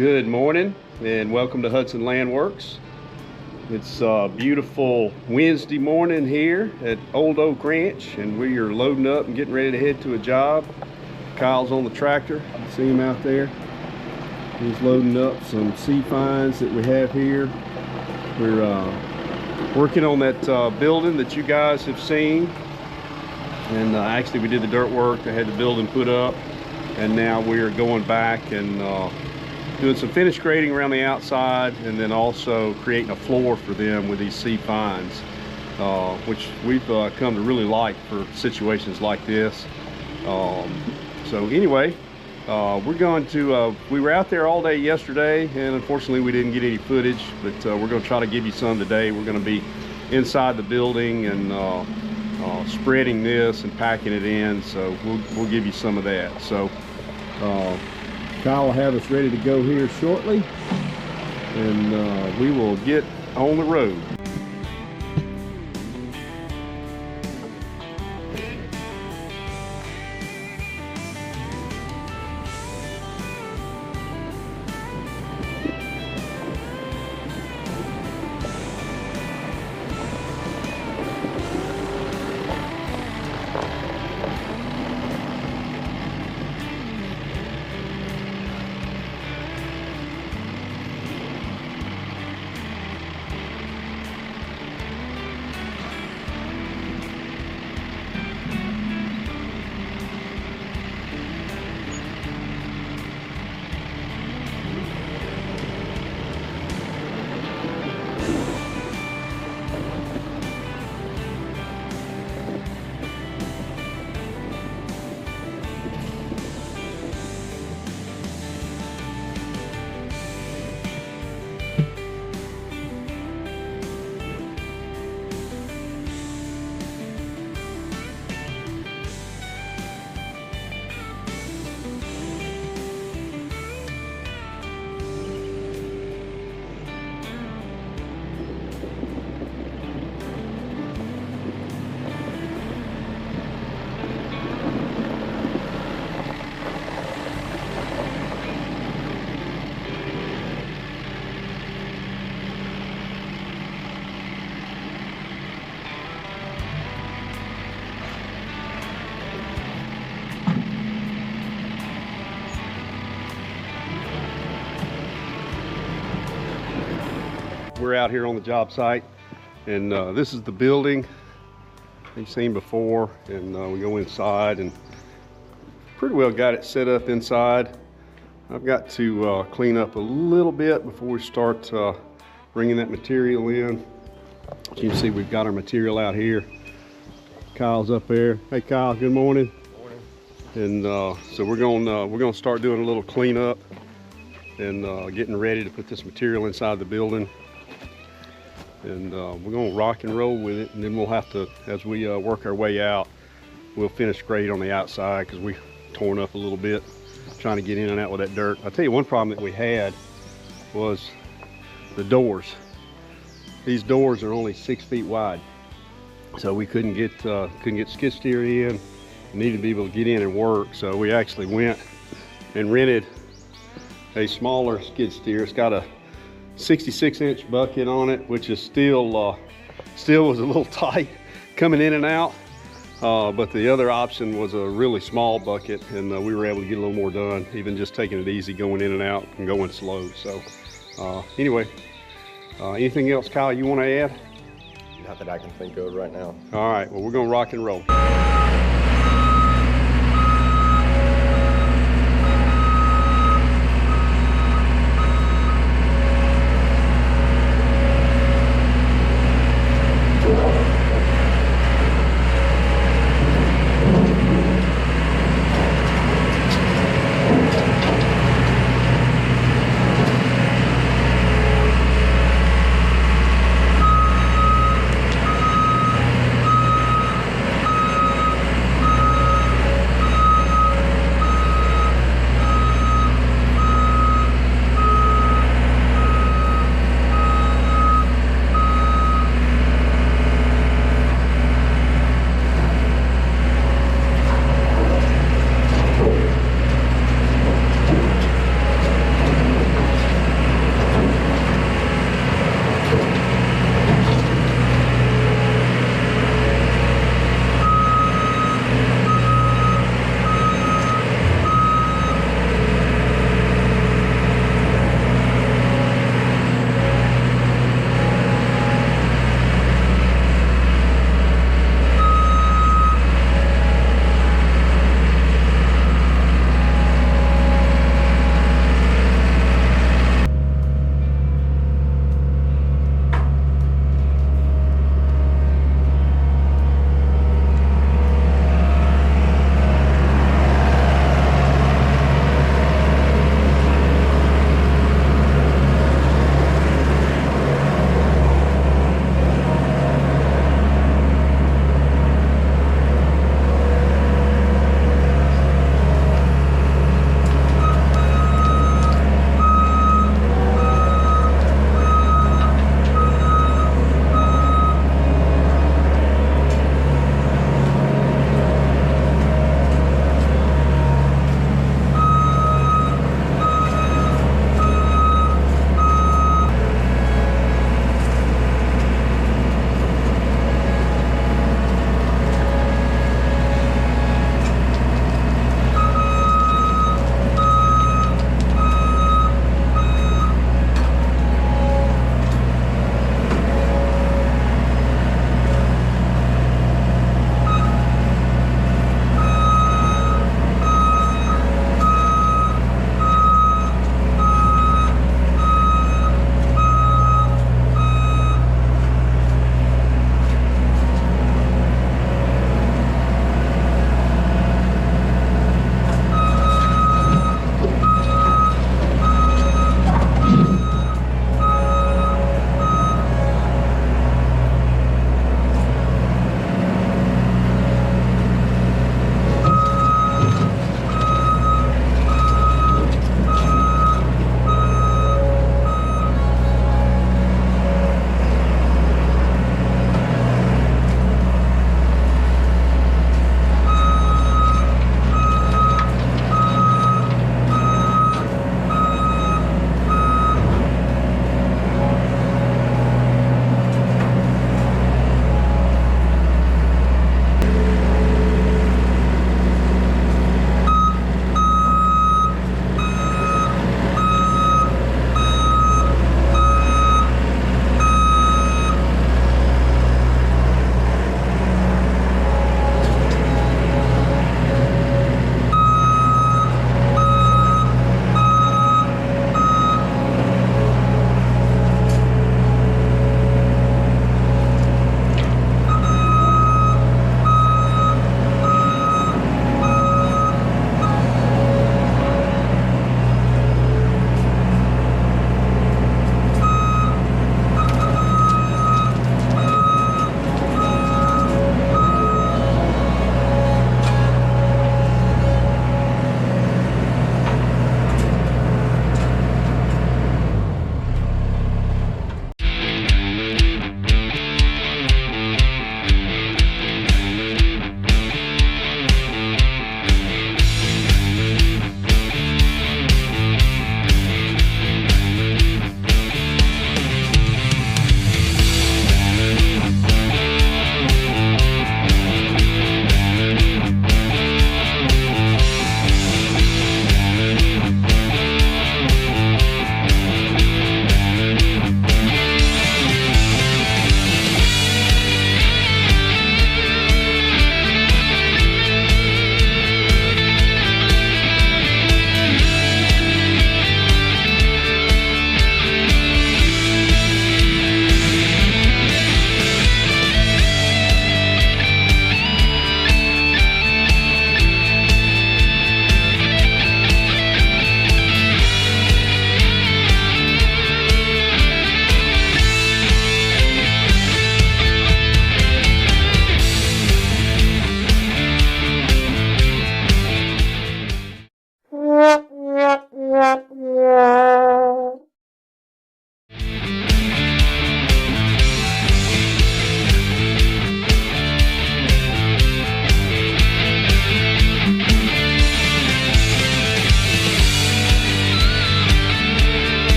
Good morning and welcome to Hudson Land Works. It's a beautiful Wednesday morning here at Old Oak Ranch, and we are loading up and getting ready to head to a job. Kyle's on the tractor. You see him out there. He's loading up some sea fines that we have here. We're working on that building that you guys have seen, and actually we did the dirt work. I had the building put up, and now we are going back and doing some finish grading around the outside, and then also creating a floor for them with these sea fines, which we've come to really like for situations like this. So anyway, we're going to, we were out there all day yesterday, and unfortunately we didn't get any footage, but we're going to try to give you some today. We're going to be inside the building and spreading this and packing it in, so we'll give you some of that. So Kyle will have us ready to go here shortly, and we will get on the road. We're out here on the job site, and this is the building you've seen before, and we go inside and pretty well got it set up inside. I've got to clean up a little bit before we start bringing that material in. As you can see, we've got our material out here. Kyle's up there. Hey Kyle, good morning. Morning. And so we're gonna start doing a little cleanup and getting ready to put this material inside the building. And we're going to rock and roll with it, and then we'll have to, as we work our way out, we'll finish grade on the outside because we torn up a little bit trying to get in and out with that dirt. I'll tell you one problem that we had was the doors. These doors are only 6 feet wide, so we couldn't get skid steer in. Needed to be able to get in and work, so we actually went and rented a smaller skid steer. It's got a 66-inch bucket on it, which is still was a little tight coming in and out, but the other option was a really small bucket, and we were able to get a little more done, even just taking it easy going in and out and going slow. So anyway, anything else, Kyle, you want to add? Not that I can think of right now. All right, well, we're gonna rock and roll.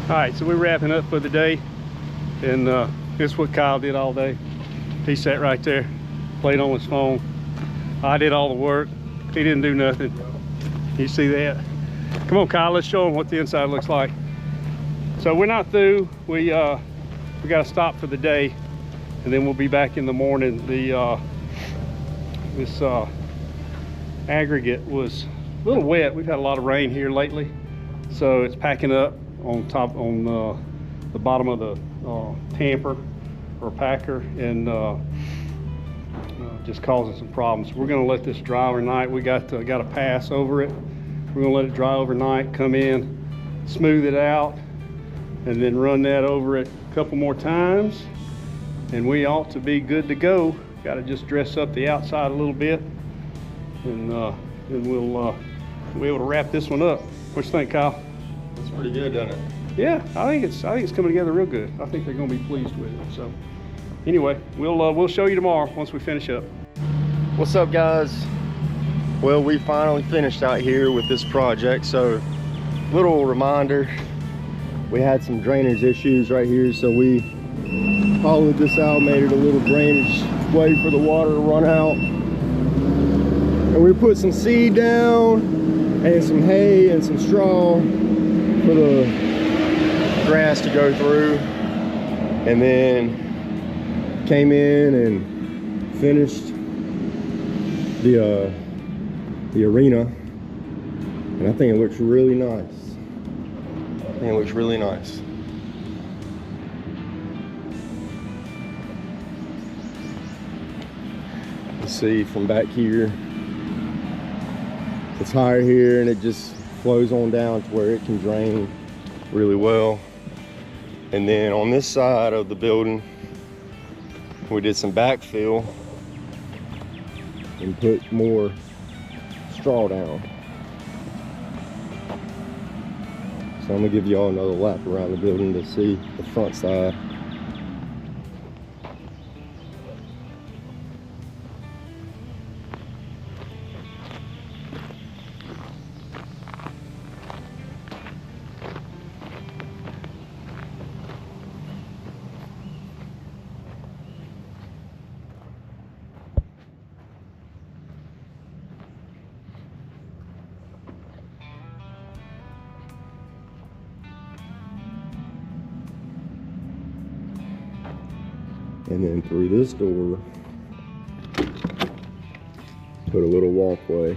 All right, so we're wrapping up for the day, and this is what Kyle did all day. He sat right there, played on his phone. I did all the work. He didn't do nothing. You see that? Come on, Kyle, let's show him what the inside looks like. So we're not through. We got to stop for the day, and then we'll be back in the morning. This aggregate was a little wet. We've had a lot of rain here lately, so it's packing up on the bottom of the tamper or packer, and just causing some problems. We're going to let this dry overnight. We got a pass over it. We're going to let it dry overnight, come in, smooth it out, and then run that over it a couple more times, and we ought to be good to go. Got to just dress up the outside a little bit, and then we'll be able to wrap this one up. What you think, Kyle? It's pretty good, doesn't it? Yeah, I think it's coming together real good. I think they're going to be pleased with it. So anyway, we'll show you tomorrow once we finish up. What's up, guys? Well, we finally finished out here with this project. So little reminder, we had some drainage issues right here, so we hollowed this out, made it a little drainage way for the water to run out, and we put some seed down and some hay and some straw for the grass to go through, and then came in and finished the arena, and I think it looks really nice. You see from back here, it's higher here, and it just flows on down to where it can drain really well. And then on this side of the building, we did some backfill and put more straw down. So I'm gonna give y'all another lap around the building to see the front side. And then through this door, put a little walkway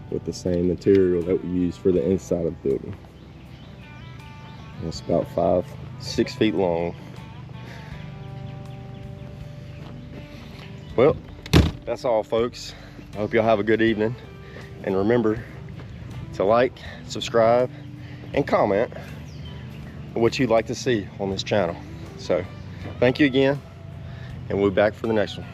with the same material that we use for the inside of the building. And it's about 5-6 feet long. Well, that's all, folks. I hope y'all have a good evening. And remember to like, subscribe, and comment what you'd like to see on this channel. So thank you again, and we'll be back for the next one.